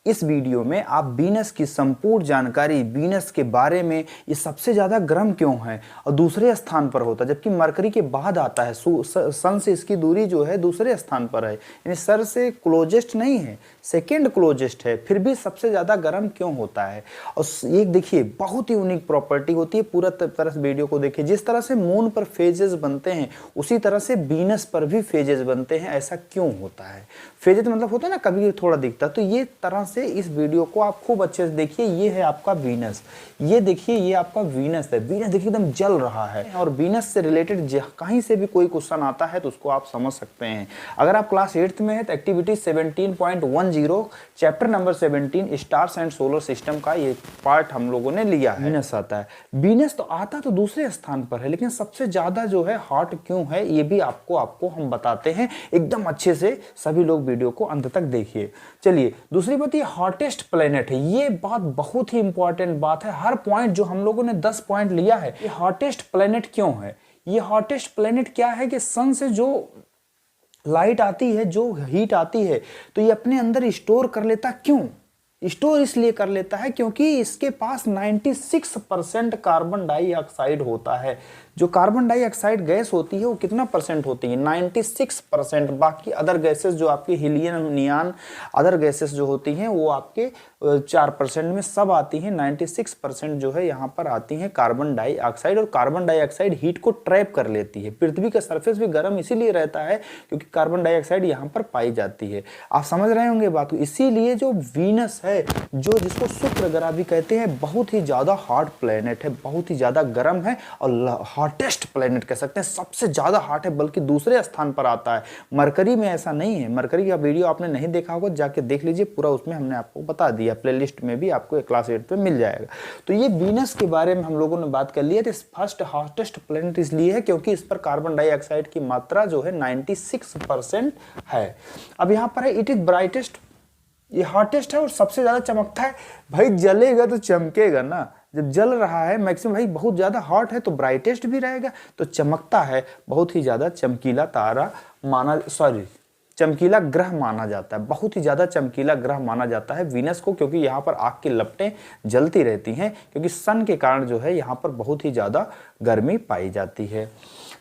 इस वीडियो में आप वीनस की संपूर्ण जानकारी, वीनस के बारे में, ये सबसे ज़्यादा गर्म क्यों है और दूसरे स्थान पर होता है जबकि मरकरी के बाद आता है। सन से इसकी दूरी जो है दूसरे स्थान पर है, यानी सर से क्लोजेस्ट नहीं है, सेकेंड क्लोजेस्ट है, फिर भी सबसे ज़्यादा गर्म क्यों होता है। और ये देखिए बहुत ही यूनिक प्रॉपर्टी होती है। पूरा तरह से वीडियो को देखिए। जिस तरह से मून पर फेजेस बनते हैं उसी तरह से वीनस पर भी फेजेस बनते हैं। ऐसा क्यों होता है? फेजेस मतलब होता है ना, कभी थोड़ा दिखता है। तो ये तरह से इस वीडियो को आप खूब अच्छे से देखिए। ये है आपका वीनस, ये देखिए ये आपका वीनस है। वीनस देखिए एकदम जल रहा है। और वीनस से रिलेटेड कहीं से भी कोई क्वेश्चन आता है तो उसको आप समझ सकते हैं। अगर आप क्लास 8th में है तो activity 17.10 chapter number 17 stars and solar system का ये पार्ट हम लोगों ने लिया है। वीनस आता है। वीनस तो आता तो दूसरे स्थान पर है, लेकिन सबसे ज्यादा जो है हॉट क्यों है ये भी आपको हम बताते हैं एकदम अच्छे से। सभी लोग वीडियो को अंत तक देखिए। चलिए, दूसरी बात, ये हॉटेस्ट प्लेनेट है। ये बात बहुत ही इंपॉर्टेंट बात है। हर पॉइंट जो हम लोगों ने 10 पॉइंट लिया है, ये हॉटेस्ट प्लेनेट क्यों है? ये हॉटेस्ट प्लेनेट क्या है कि सन से जो लाइट आती है, जो हीट आती है, तो ये अपने अंदर स्टोर कर लेता। क्यों स्टोर? इसलिए कर लेता है क्योंकि इसके पास 96% कार्बन डाइऑक्साइड होता है। जो कार्बन डाइऑक्साइड गैस होती है वो कितना परसेंट होती है? 96%। बाकी अदर गैसेस जो आपके हीलियम, नियॉन, अदर गैसेस जो होती हैं वो आपके 4% में सब आती हैं। 96% जो है यहाँ पर आती हैं कार्बन डाइऑक्साइड। और कार्बन डाइऑक्साइड हीट को ट्रैप कर लेती है। पृथ्वी का सरफेस भी गर्म इसीलिए रहता है क्योंकि कार्बन डाइऑक्साइड यहाँ पर पाई जाती है। आप समझ रहे होंगे बात को। इसीलिए जो वीनस है, जो जिसको शुक्र ग्रह भी कहते हैं, बहुत ही ज्यादा हॉट प्लेनेट है, बहुत ही ज्यादा गर्म है और हॉटेस्ट प्लेनेट कह सकते हैं। सबसे ज्यादा हॉट है, बल्कि दूसरे स्थान पर आता है। मरकरी में ऐसा नहीं है। मरकरी का वीडियो आपने नहीं देखा होगा, जाके देख लीजिए पूरा, उसमें हमने आपको बता दिया। प्लेलिस्ट में भी आपको क्लास 8 पे मिल जाएगा। तो ये वीनस के बारे में हम लोगों ने बात कर ली है। फर्स्ट हॉटेस्ट प्लेनेट इसलिए है क्योंकि इस पर कार्बन डाइऑक्साइड की मात्रा जो है 96% है। अब यहाँ पर है इट इज ब्राइटेस्ट, ये हॉटेस्ट है और सबसे ज्यादा चमकता है। भाई जलेगा तो चमकेगा ना। जब जल रहा है मैक्सिमम, भाई बहुत ज्यादा हॉट है तो ब्राइटेस्ट भी रहेगा, तो चमकता है। बहुत ही ज्यादा चमकीला तारा चमकीला ग्रह माना जाता है। बहुत ही ज्यादा चमकीला ग्रह माना जाता है वीनस को, क्योंकि यहाँ पर आग की लपटें जलती रहती हैं, क्योंकि सन के कारण जो है यहाँ पर बहुत ही ज्यादा गर्मी पाई जाती है।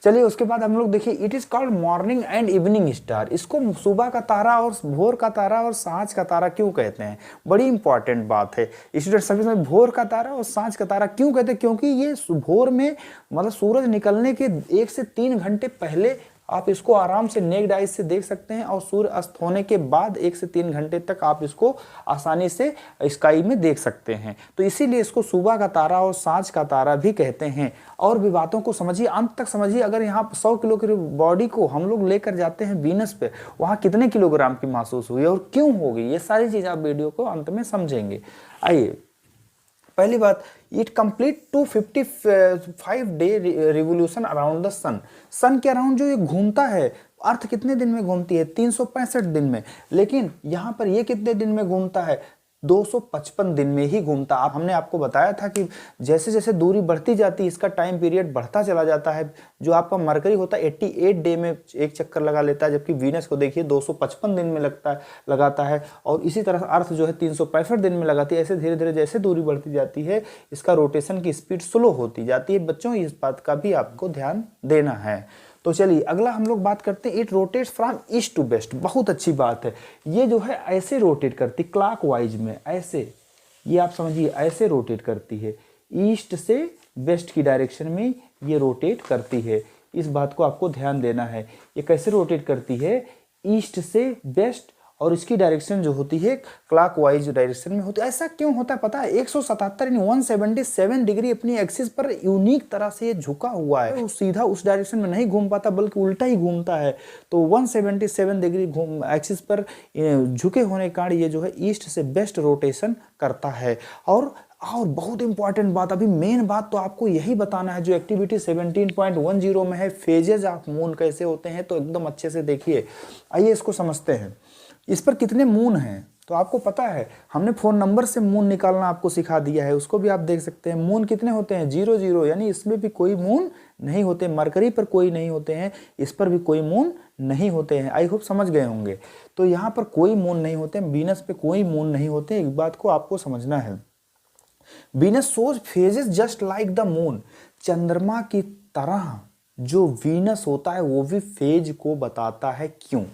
चलिए, उसके बाद हम लोग देखिए, it is called morning and evening star. इसको सुबह का तारा और भोर का तारा और सांझ का तारा क्यों कहते हैं? बड़ी इंपॉर्टेंट बात है स्टूडेंट। सभी में भोर का तारा और सांझ का तारा क्यों कहते हैं? क्योंकि ये भोर में मतलब सूरज निकलने के 1 से 3 घंटे पहले आप इसको आराम से नेक्ड आइज से देख सकते हैं, और सूर्य अस्त होने के बाद 1 से 3 घंटे तक आप इसको आसानी से स्काई में देख सकते हैं। तो इसीलिए इसको सुबह का तारा और सांझ का तारा भी कहते हैं। और भी बातों को समझिए, अंत तक समझिए। अगर यहाँ 100 किलो की बॉडी को हम लोग लेकर जाते हैं वीनस पे, वहाँ कितने किलोग्राम की महसूस हुई और क्यों होगी, ये सारी चीज़ आप वीडियो को अंत में समझेंगे। आइए, पहली बात, it complete 255 day revolution around the sun. Sun के अराउंड जो ये घूमता है, अर्थ कितने दिन में घूमती है? 365 दिन में। लेकिन यहाँ पर ये कितने दिन में घूमता है? 255 दिन में ही घूमता। आप हमने आपको बताया था कि जैसे जैसे दूरी बढ़ती जाती है इसका टाइम पीरियड बढ़ता चला जाता है। जो आपका मरकरी होता है 88 डे में एक चक्कर लगा लेता है, जबकि वीनस को देखिए 255 दिन में लगाता है। और इसी तरह अर्थ जो है 365 दिन में लगाती है। ऐसे धीरे धीरे जैसे दूरी बढ़ती जाती है इसका रोटेशन की स्पीड स्लो होती जाती है। बच्चों, इस बात का भी आपको ध्यान देना है। तो चलिए, अगला हम लोग बात करते हैं, it rotates from east to west. बहुत अच्छी बात है। ये जो है ऐसे रोटेट करती, क्लॉकवाइज में ऐसे, ये आप समझिए ऐसे रोटेट करती है। ईस्ट से वेस्ट की डायरेक्शन में ये रोटेट करती है। इस बात को आपको ध्यान देना है। ये कैसे रोटेट करती है? ईस्ट से वेस्ट, और इसकी डायरेक्शन जो होती है क्लॉकवाइज डायरेक्शन में होती है। ऐसा क्यों होता है पता है? 177 यानी 177 डिग्री अपनी एक्सिस पर यूनिक तरह से ये झुका हुआ है। वो सीधा उस डायरेक्शन में नहीं घूम पाता बल्कि उल्टा ही घूमता है। तो 177 डिग्री एक्सिस पर झुके होने के कारण ये जो है ईस्ट से वेस्ट रोटेशन करता है। और बहुत इंपॉर्टेंट बात, अभी मेन बात तो आपको यही बताना है जो एक्टिविटी 17.10 में है, फेजेस ऑफ मून कैसे होते हैं। तो एकदम अच्छे से देखिए। आइए इसको समझते हैं। इस पर कितने मून हैं तो आपको पता है। हमने फोन नंबर से मून निकालना आपको सिखा दिया है, उसको भी आप देख सकते हैं। मून कितने होते हैं? 0 0, यानी इसमें भी कोई मून नहीं होते। मरकरी पर कोई नहीं होते हैं, इस पर भी कोई मून नहीं होते हैं। आई होप समझ गए होंगे। तो यहाँ पर कोई मून नहीं होते, वीनस पे कोई मून नहीं होते, एक बात को आपको समझना है। Venus shows phases just like the moon, चंद्रमा की तरह जो वीनस होता है वो भी फेज को बताता है। क्यों?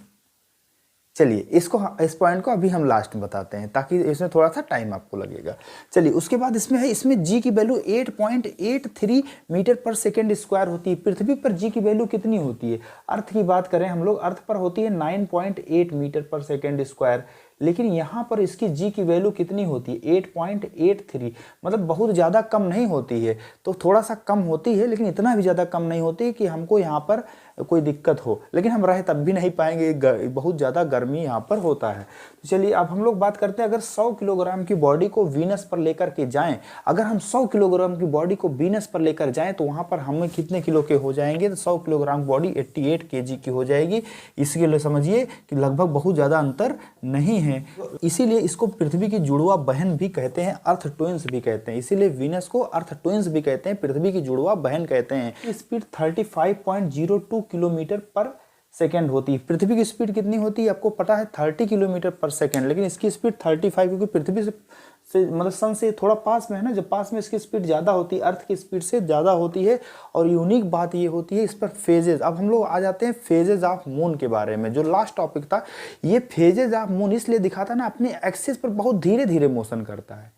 चलिए इस पॉइंट को अभी हम लास्ट में बताते हैं ताकि इसमें थोड़ा सा टाइम आपको लगेगा। चलिए उसके बाद इसमें है, इसमें जी की वैल्यू 8.83 मीटर पर सेकेंड स्क्वायर होती है। पृथ्वी पर जी की वैल्यू कितनी होती है? अर्थ की बात करें हम लोग, अर्थ पर होती है 9.8 मीटर पर सेकेंड स्क्वायर, लेकिन यहाँ पर इसकी जी की वैल्यू कितनी होती है? 8.83, मतलब बहुत ज़्यादा कम नहीं होती है, तो थोड़ा सा कम होती है लेकिन इतना भी ज़्यादा कम नहीं होती कि हमको यहाँ पर कोई दिक्कत हो, लेकिन हम रह तब भी नहीं पाएंगे, बहुत ज़्यादा गर्मी यहाँ पर होता है। तो चलिए अब हम लोग बात करते हैं, अगर 100 किलोग्राम की बॉडी को वीनस पर लेकर के जाएं, अगर हम 100 किलोग्राम की बॉडी को वीनस पर लेकर जाएं तो वहाँ पर हमें कितने किलो के हो जाएंगे? तो 100 किलोग्राम बॉडी 88 केजी की हो जाएगी। इसके लिए समझिए कि लगभग बहुत ज़्यादा अंतर नहीं है, इसीलिए इसको पृथ्वी की जुड़वा बहन भी कहते हैं, अर्थ ट्विंस भी कहते हैं। इसीलिए वीनस को अर्थ ट्विंस भी कहते हैं, पृथ्वी की जुड़वा बहन कहते हैं। स्पीड 35.02 किलोमीटर पर सेकेंड होती है। पृथ्वी की स्पीड कितनी होती है आपको पता है? 30 किलोमीटर पर सेकेंड, लेकिन इसकी स्पीड 35, क्योंकि पृथ्वी से मतलब सन से थोड़ा पास में है ना, जब पास में इसकी स्पीड ज़्यादा होती है, अर्थ की स्पीड से ज़्यादा होती है। और यूनिक बात ये होती है इस पर फेजेज। अब हम लोग आ जाते हैं फेजेज ऑफ मून के बारे में, जो लास्ट टॉपिक था। ये फेजेज ऑफ मून इसलिए दिखाता ना, अपनी एक्सिस पर बहुत धीरे धीरे मोशन करता है।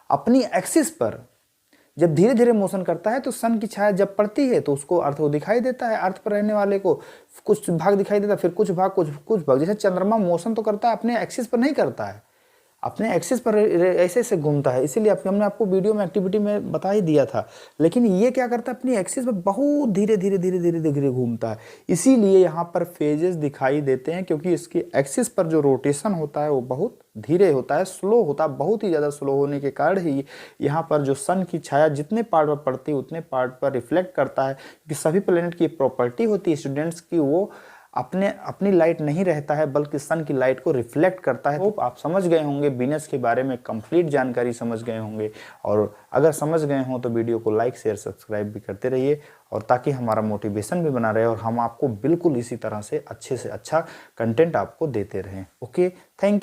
अपनी एक्सिस पर जब धीरे धीरे मोशन करता है तो सन की छाया जब पड़ती है तो उसको अर्थ को दिखाई देता है, अर्थ पर रहने वाले को कुछ भाग दिखाई देता है, फिर कुछ भाग। जैसे चंद्रमा मोशन तो करता है, अपने एक्सिस पर नहीं करता है, अपने एक्सिस पर ऐसे ऐसे घूमता है। इसीलिए हमने आपको वीडियो में एक्टिविटी में बता ही दिया था। लेकिन ये क्या करता है? अपनी एक्सिस पर बहुत धीरे धीरे धीरे धीरे धीरे घूमता है। इसीलिए यहाँ पर फेजेस दिखाई देते हैं, क्योंकि इसकी एक्सिस पर जो रोटेशन होता है वो बहुत धीरे होता है, स्लो होता है। बहुत ही ज़्यादा स्लो होने के कारण ही यहाँ पर जो सन की छाया जितने पार्ट पर पड़ती है उतने पार्ट पर रिफ्लेक्ट करता है, क्योंकि सभी प्लेनेट की प्रॉपर्टी होती है स्टूडेंट्स की, वो अपनी लाइट नहीं रहता है बल्कि सन की लाइट को रिफ्लेक्ट करता है। तो आप समझ गए होंगे, वीनस के बारे में कंप्लीट जानकारी समझ गए होंगे। और अगर समझ गए हों तो वीडियो को लाइक शेयर सब्सक्राइब भी करते रहिए, और ताकि हमारा मोटिवेशन भी बना रहे और हम आपको बिल्कुल इसी तरह से अच्छे अच्छा कंटेंट आपको देते रहें। Okay, thank you.